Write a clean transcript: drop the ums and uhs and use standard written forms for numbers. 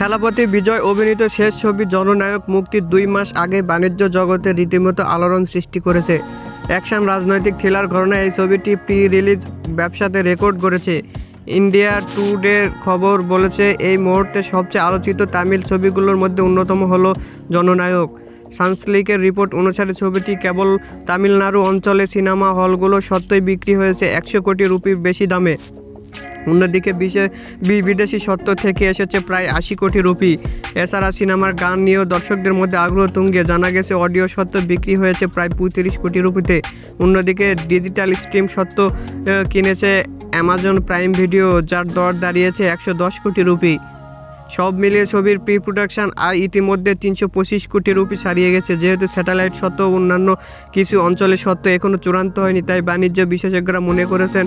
সেনাপতি বিজয় অভিনীত শেষ ছবি জননায়ক মুক্তির 2 মাস আগে বাণিজ্য জগতে রীতিমতো আলোড়ন সৃষ্টি করেছে। অ্যাকশন রাজনৈতিক থ্রিলার ঘরানায় এই ছবিটি প্রি রিলিজ ব্যবসাতে রেকর্ড করেছে। ইন্ডিয়া টুডের খবর বলেছে এই মুহূর্তে সবচেয়ে আলোচিত তামিল ছবিগুলোর মধ্যে অন্যতম হলো জননায়ক। সানসলিকের রিপোর্ট অনুসারে ছবিটি কেবল তামিলনাড়ু অঞ্চলে সিনেমা হলগুলো সত্যই বিক্রি হয়েছে 100 কোটি রুপির বেশি দামে। অন্যদিকে বিদেশি সত্ত্ব থেকে এসেছে প্রায় 80 কোটি রুপি। এছাড়া সিনেমার গান নিয়েও দর্শকদের মধ্যে আগ্রহ তুঙ্গে। জানা গেছে অডিও সত্ত্ব বিক্রি হয়েছে প্রায় 35 কোটি রুপিতে। অন্যদিকে ডিজিটাল স্ট্রিম সত্ত্ব কিনেছে অ্যামাজন প্রাইম ভিডিও, যার দর দাঁড়িয়েছে 110 কোটি রুপি। সব মিলিয়ে ছবির প্রি প্রোডাকশন আয় ইতিমধ্যে 325 কোটি রুপি ছাড়িয়ে গেছে। যেহেতু স্যাটেলাইট সত্ত্ব অন্যান্য কিছু অঞ্চলে সত্ত্ব এখনও চূড়ান্ত হয়নি, তাই বাণিজ্য বিশেষজ্ঞরা মনে করেছেন